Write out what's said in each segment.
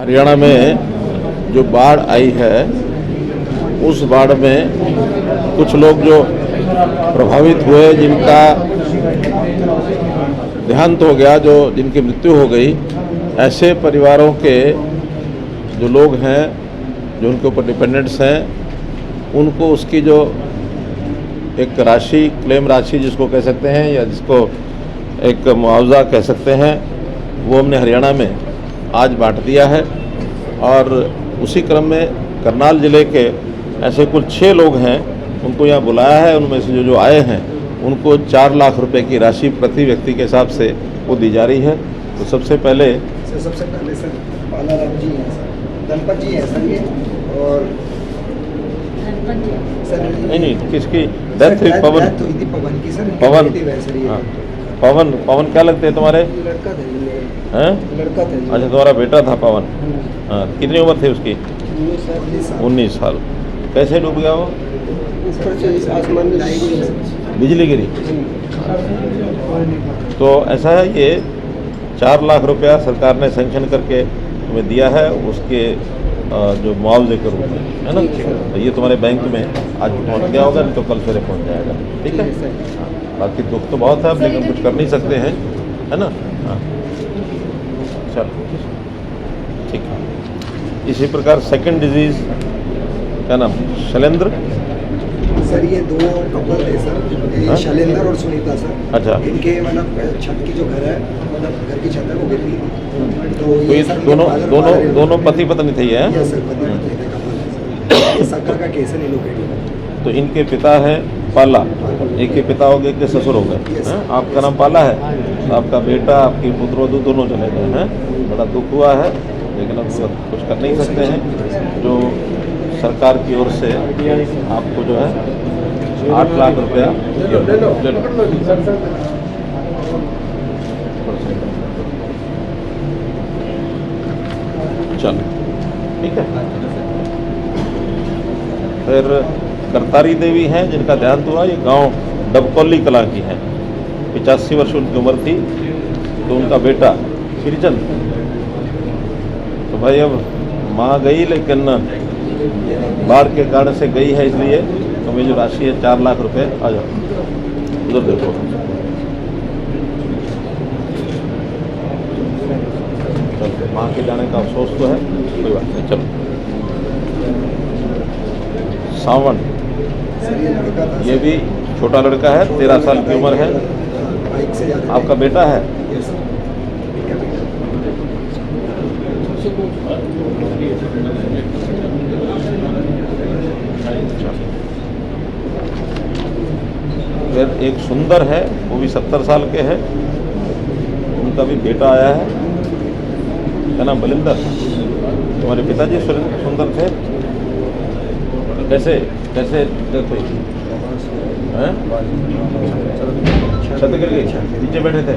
हरियाणा में जो बाढ़ आई है उस बाढ़ में कुछ लोग जो प्रभावित हुए, जिनका देहांत हो गया, जो जिनकी मृत्यु हो गई, ऐसे परिवारों के जो लोग हैं, जो उनके ऊपर डिपेंडेंट्स हैं, उनको उसकी जो एक राशि, क्लेम राशि जिसको कह सकते हैं या जिसको एक मुआवजा कह सकते हैं, वो हमने हरियाणा में आज बांट दिया है। और उसी क्रम में करनाल ज़िले के ऐसे कुल 6 लोग हैं, उनको यहाँ बुलाया है। उनमें से जो आए हैं उनको 4 लाख रुपए की राशि प्रति व्यक्ति के हिसाब से वो दी जा रही है। तो सबसे पहले सर बालाराम जी हैं, सर गणपत जी हैं सर ये, और सर नहीं किसकी डेथ हुई? पवन की सर, पवन सर ये हाँ, पवन क्या लगते हैं तुम्हारे? लड़का था हैं? लड़का था। अच्छा, तुम्हारा बेटा था पवन। हाँ, कितनी उम्र थी उसकी? 19 साल। कैसे डूब गया वो? इस पर से इस आसमान में बिजली गिरी। तो ऐसा है, ये 4 लाख रुपया सरकार ने सैंक्शन करके तुम्हें दिया है, उसके जो मुआवजे के रूप में, है ना। तो ये तुम्हारे बैंक में आज पहुंच गया होगा, नहीं तो कल सवेरे पहुंच जाएगा। ठीक है। बाकी दुख तो बहुत है, लेकिन कुछ कर नहीं सकते हैं, है ना। हाँ, चलो ठीक है। इसी प्रकार सेकंड डिजीज क्या नाम? शैलेंद्र सर, ये 2 कपल थे सर, ये शैलेंद्र और सुनीता सर। अच्छा। इनके मतलब छत की जो घर है, मतलब घर की छत है, वो गिर गई थी। तो ये दोनों पति पत्नी थे ये? सर पति पत्नी थे, कपल है सर। सक्का का केस है नीलोखेड़ी। तो इनके पिता है पाला, एक के पिता हो गए, एक के ससुर हो गए। आपका नाम पाला है, तो आपका बेटा, आपकी पुत्रवधू दोनों चले गए हैं। बड़ा दुख हुआ है, लेकिन अब कुछ कर नहीं सकते हैं। जो सरकार की ओर से आपको जो है 8 लाख रुपया ले लो। चलो ठीक है। फिर करतारी देवी हैं, जिनका देहांत हुआ, ये गांव डबकोली कला की हैं। 85 वर्ष उनकी उम्र थी। तो उनका बेटा श्रीचंद, तो भाई अब माँ गई, लेकिन बाढ़ के कारण से गई है, इसलिए तो मेरी जो राशि है 4 लाख रुपए। आ जाओ उधर देखो। चलो, माँ के जाने का अफसोस तो है, कोई बात नहीं। चलो, सावन, ये भी छोटा लड़का है, 13 साल की उम्र है। आपका बेटा है? फिर एक सुंदर है, वो भी 70 साल के हैं। उनका भी बेटा आया है, क्या नाम? बलिंदर। तुम्हारे पिताजी सुंदर थे? कैसे डेथ हुई? छत गिर गई, नीचे बैठे थे।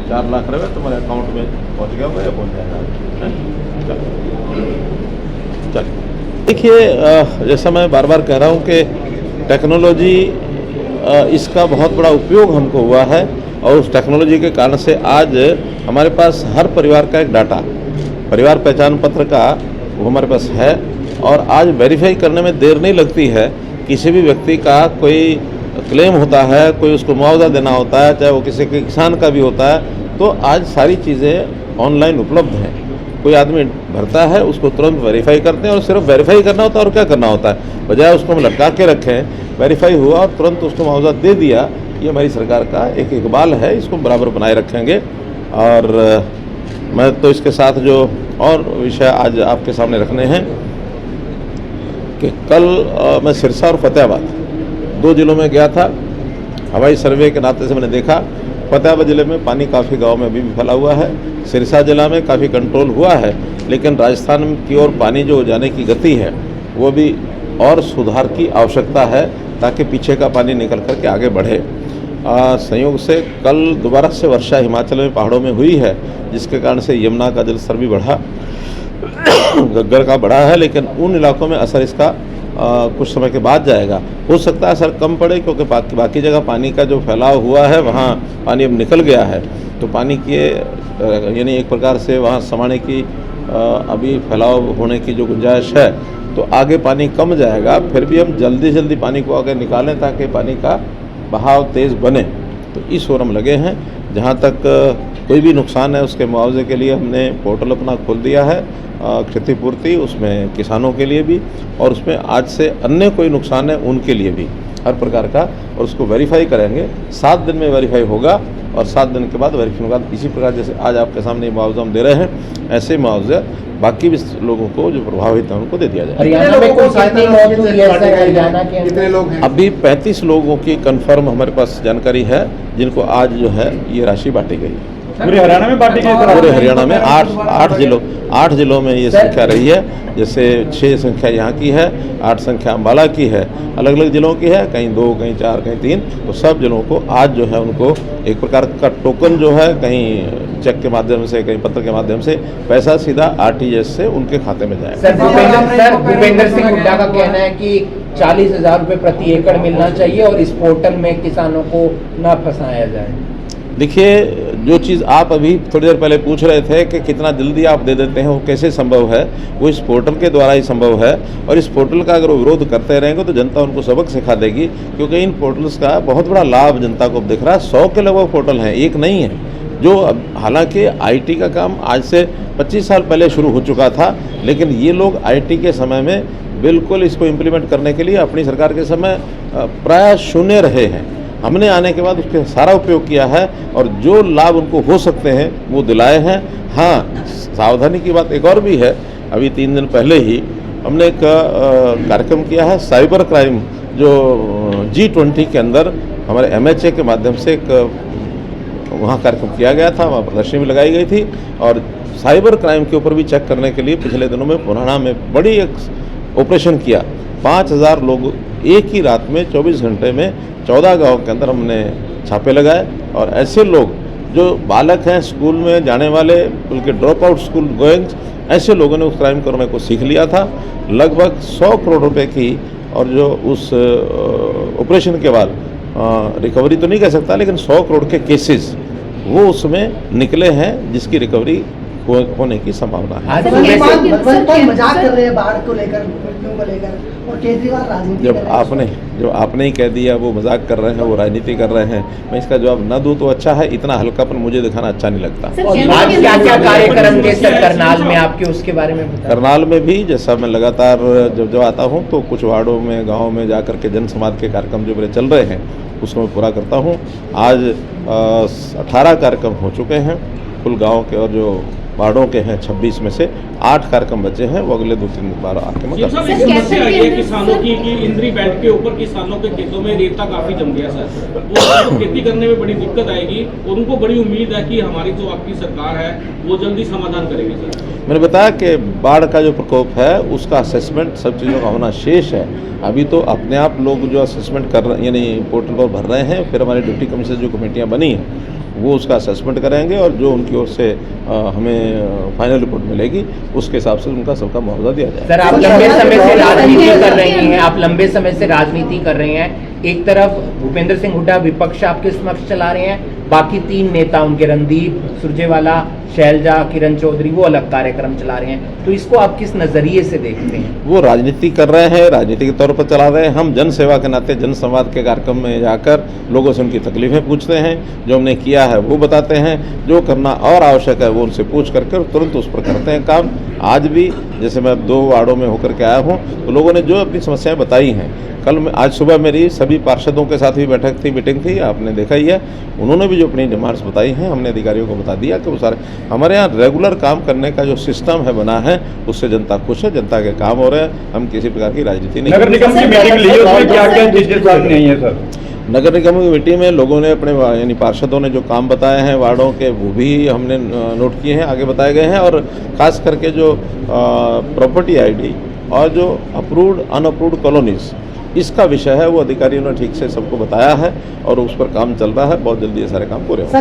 4 लाख रुपये तुम्हारे अकाउंट में पहुंच गया होगा या पहुंच जाएगा? चल देखिए, जैसा मैं बार बार कह रहा हूँ कि टेक्नोलॉजी, इसका बहुत बड़ा उपयोग हमको हुआ है। और उस टेक्नोलॉजी के कारण से आज हमारे पास हर परिवार का एक डाटा, परिवार पहचान पत्र का, वो हमारे पास है। और आज वेरीफाई करने में देर नहीं लगती है। किसी भी व्यक्ति का कोई क्लेम होता है, कोई उसको मुआवजा देना होता है, चाहे वो किसी के किसान का भी होता है, तो आज सारी चीज़ें ऑनलाइन उपलब्ध हैं। कोई आदमी भरता है, उसको तुरंत वेरीफाई करते हैं, और सिर्फ वेरीफाई करना होता है। और क्या करना होता है, बजाय उसको हम लटका के रखें, वेरीफाई हुआ और तुरंत उसको मुआवजा दे दिया। ये हमारी सरकार का एक इकबाल है, इसको बराबर बनाए रखेंगे। और मैं तो इसके साथ जो और विषय आज आपके सामने रखने हैं कि कल मैं सिरसा और फतेहाबाद 2 जिलों में गया था। हवाई सर्वे के नाते से मैंने देखा, फतेहाबाद ज़िले में पानी काफ़ी गांव में अभी भी फैला हुआ है। सिरसा जिला में काफ़ी कंट्रोल हुआ है, लेकिन राजस्थान की ओर पानी जो जाने की गति है, वो भी और सुधार की आवश्यकता है, ताकि पीछे का पानी निकल करके आगे बढ़े। संयोग से कल दोबारा से वर्षा हिमाचल में पहाड़ों में हुई है, जिसके कारण से यमुना का जलस्तर भी बढ़ा, घग्गर का बढ़ा है। लेकिन उन इलाकों में असर इसका कुछ समय के बाद जाएगा। हो सकता है असर कम पड़े, क्योंकि बाकी जगह पानी का जो फैलाव हुआ है, वहाँ पानी अब निकल गया है। तो पानी के यानी एक प्रकार से वहाँ समाने की अभी फैलाव होने की जो गुंजाइश है, तो आगे पानी कम जाएगा। फिर भी हम जल्दी जल्दी पानी को आगे निकालें ताकि पानी का बहाव तेज़ बने, तो इस ओर हम लगे हैं। जहाँ तक कोई भी नुकसान है उसके मुआवजे के लिए हमने पोर्टल अपना खोल दिया है, क्षतिपूर्ति, उसमें किसानों के लिए भी और उसमें आज से अन्य कोई नुकसान है उनके लिए भी हर प्रकार का, और उसको वेरीफाई करेंगे। 7 दिन में वेरीफाई होगा और 7 दिन के बाद वेरीफाई होगा। इसी प्रकार जैसे आज आपके सामने मुआवजा हम दे रहे हैं, ऐसे मुआवजा बाकी भी लोगों को जो प्रभावित हैं उनको दे दिया जाए। हरियाणा में कोई साथी मौजूद है हरियाणा के कितने लोग हैं? अभी 35 लोगों की कंफर्म हमारे पास जानकारी है जिनको आज जो है ये राशि बांटी गई है। पूरे हरियाणा में बांटी गई? पूरे हरियाणा में 8 जिलों में ये संख्या रही है। जैसे 6 संख्या यहाँ की है, 8 संख्या अम्बाला की है, अलग अलग जिलों की है, कहीं 2, कहीं 4, कहीं 3। तो सब जिलों को आज जो है उनको एक प्रकार का टोकन जो है, कहीं चेक के माध्यम से, कहीं पत्र के माध्यम से पैसा सीधा आरटीजीएस से उनके खाते में जाएगा। सर भूपेंद्र सिंह हुड्डा का कहना है कि 40,000 रुपये प्रति एकड़ मिलना चाहिए और इस पोर्टल में किसानों को न फंसाया जाए। देखिए, जो चीज़ आप अभी थोड़ी देर पहले पूछ रहे थे कि कितना जल्दी आप दे देते हैं, वो कैसे संभव है, वो इस पोर्टल के द्वारा ही संभव है। और इस पोर्टल का अगर वो विरोध करते रहेंगे तो जनता उनको सबक सिखा देगी, क्योंकि इन पोर्टल्स का बहुत बड़ा लाभ जनता को दिख रहा है। 100 के लगभग पोर्टल हैं, एक नहीं है। जो हालांकि आईटी का काम आज से 25 साल पहले शुरू हो चुका था, लेकिन ये लोग आईटी के समय में बिल्कुल इसको इम्प्लीमेंट करने के लिए अपनी सरकार के समय प्राय शून्य रहे हैं। हमने आने के बाद उसके सारा उपयोग किया है और जो लाभ उनको हो सकते हैं वो दिलाए हैं। हाँ, सावधानी की बात एक और भी है। अभी 3 दिन पहले ही हमने एक कार्यक्रम किया है साइबर क्राइम, जो G20 के अंदर हमारे MHA के माध्यम से एक वहाँ कार्यक्रम किया गया था, वहाँ प्रदर्शनी भी लगाई गई थी। और साइबर क्राइम के ऊपर भी चेक करने के लिए पिछले दिनों में पुराना में बड़ी एक ऑपरेशन किया। 5,000 लोग एक ही रात में 24 घंटे में 14 गांव के अंदर हमने छापे लगाए। और ऐसे लोग जो बालक हैं, स्कूल में जाने वाले, बल्कि ड्रॉप आउट स्कूल गोइंग्स, ऐसे लोगों ने उस क्राइम करने को सीख लिया था। लगभग 100 करोड़ रुपए की, और जो उस ऑपरेशन के बाद रिकवरी तो नहीं कह सकता, लेकिन 100 करोड़ के केसेस वो उसमें निकले हैं, जिसकी रिकवरी होने की संभावना है। मजाक कर रहे हैं बाढ़ को लेकर, मृत्यु को लेकर, और केजरीवाल राजनीति जब आपने ही कह दिया वो मजाक कर रहे हैं, वो राजनीति कर रहे हैं, मैं इसका जवाब न दूं तो अच्छा है। इतना हल्कापन मुझे दिखाना अच्छा नहीं लगता। आज क्या कार्यक्रम थे सर करनाल में आपके, उसके बारे में बताएं। करनाल में भी जैसा मैं लगातार जब आता हूं तो कुछ वार्डों में, गाँव में जाकर के जन समाज के कार्यक्रम जो मेरे चल रहे हैं उसको मैं पूरा करता हूँ। आज 18 कार्यक्रम हो चुके हैं कुल गाँव के, और जो वार्डों के हैं 26 में से 8 कार्यक्रम बचे हैं, वो अगले 2-3 बार आके मैं किसानों की कि इंद्री बेल्ट के ऊपर किसानों के खेतों में रेता काफी जम गया सर, वो खेती करने में बड़ी दिक्कत आएगी और उनको बड़ी उम्मीद है कि हमारी जो आपकी सरकार है वो जल्दी समाधान करेगी सर। मैंने बताया कि बाढ़ का जो प्रकोप है उसका असेसमेंट सब चीज़ों का होना शेष है। अभी तो अपने आप लोग जो असेसमेंट कर रहे, यानी पोर्टल पर भर रहे हैं, फिर हमारी डिप्टी कमिश्नर जो कमेटियाँ बनी हैं वो उसका असेसमेंट करेंगे, और जो उनकी ओर से हमें फाइनल रिपोर्ट मिलेगी उसके हिसाब से उनका सबका मुआवजा दिया जाएगा। सर, आप लंबे समय से राजनीति कर रही हैं, आप लंबे समय से राजनीति कर रहे हैं। एक तरफ भूपेंद्र सिंह हुड्डा विपक्ष आपके समक्ष चला रहे हैं, बाकी 3 नेता उनके, रणदीप सुरजेवाला, शैलजा, किरण चौधरी, वो अलग कार्यक्रम चला रहे हैं। तो इसको आप किस नजरिए से देखते हैं? वो राजनीति कर रहे हैं, राजनीति के तौर पर चला रहे हैं। हम जन सेवा के नाते जन संवाद के कार्यक्रम में जाकर लोगों से उनकी तकलीफें पूछते हैं, जो हमने किया है वो बताते हैं, जो करना और आवश्यक है वो उनसे पूछ करके तुरंत उस पर करते हैं काम। आज भी जैसे मैं 2 वार्डों में होकर के आया हूँ, तो लोगों ने जो अपनी समस्याएं बताई हैं, आज सुबह मेरी सभी पार्षदों के साथ भी बैठक थी, मीटिंग थी, आपने देखा ही है। उन्होंने भी जो अपनी डिमांड्स बताई हैं, हमने अधिकारियों को बता दिया कि वो सारे हमारे यहाँ रेगुलर काम करने का जो सिस्टम है बना है, उससे जनता खुश है, जनता के काम हो रहे हैं। हम किसी प्रकार की राजनीति नहीं। नगर निगम की मीटिंग ली, उसमें क्या-क्या चीजें नहीं है सर? नगर निगम की मीटिंग में लोगों ने अपने, यानी पार्षदों ने जो काम बताए हैं वार्डों के, वो भी हमने नोट किए हैं, आगे बताए गए हैं। और खास करके जो प्रॉपर्टी ID और जो अप्रूव्ड अनअप्रूव्ड कॉलोनीज, इसका विषय है, वो अधिकारियों ने ठीक से सबको बताया है और उस पर काम चल रहा है। बहुत जल्दी ये सारे काम पूरे होंगे।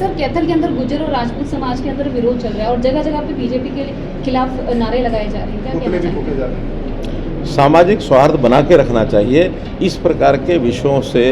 सर, कैथल के अंदर गुर्जर और राजपूत समाज के अंदर विरोध चल रहा है और जगह जगह पे बीजेपी के खिलाफ नारे लगाए जा रहे हैं, क्या कहना चाहेंगे? सामाजिक सौहार्द बना के रखना चाहिए। इस प्रकार के विषयों से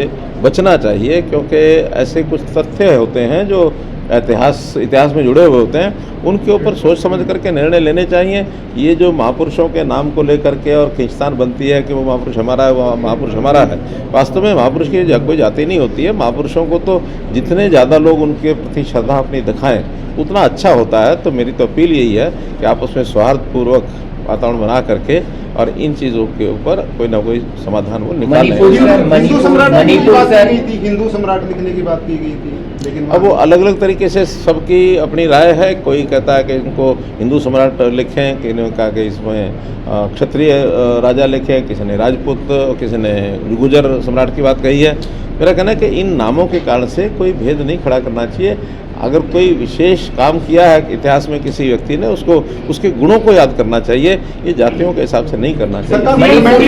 बचना चाहिए, क्योंकि ऐसे कुछ तथ्य होते हैं जो इतिहास में जुड़े हुए होते हैं, उनके ऊपर सोच समझ करके निर्णय लेने चाहिए। ये जो महापुरुषों के नाम को लेकर के और खींचतान बनती है कि वो महापुरुष हमारा है, वो महापुरुष हमारा है, वास्तव में महापुरुष की कोई जाति नहीं होती है। महापुरुषों को तो जितने ज़्यादा लोग उनके प्रति श्रद्धा अपनी दिखाएं उतना अच्छा होता है। तो मेरी तो अपील यही है कि आपस में सौहार्दपूर्वक वातावरण बना करके और इन चीज़ों के ऊपर कोई ना कोई समाधान वो निकाल मणिपुर लें। सर, मणिपुर सर, हिंदू सम्राट लिखने की बात की गई थी, लेकिन अब वो अलग अलग तरीके से सबकी अपनी राय है। कोई कहता है कि इनको हिंदू सम्राट लिखें, किसी ने कहा कि इसमें क्षत्रिय राजा लिखें, किसी ने राजपूत, किसी ने गुर्जर सम्राट की बात कही है। मेरा कहना है कि इन नामों के कारण से कोई भेद नहीं खड़ा करना चाहिए। अगर कोई विशेष काम किया है इतिहास में किसी व्यक्ति ने, उसको उसके गुणों को याद करना चाहिए, ये जातियों के हिसाब से नहीं करना चाहिए। मणिपुर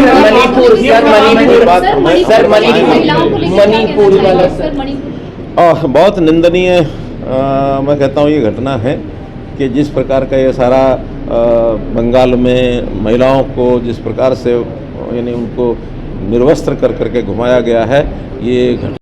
वाला सर, बहुत निंदनीय मैं कहता हूँ ये घटना है कि जिस प्रकार का ये सारा बंगाल में महिलाओं को जिस प्रकार से यानी उनको निर्वस्त्र कर करके घुमाया गया है, ये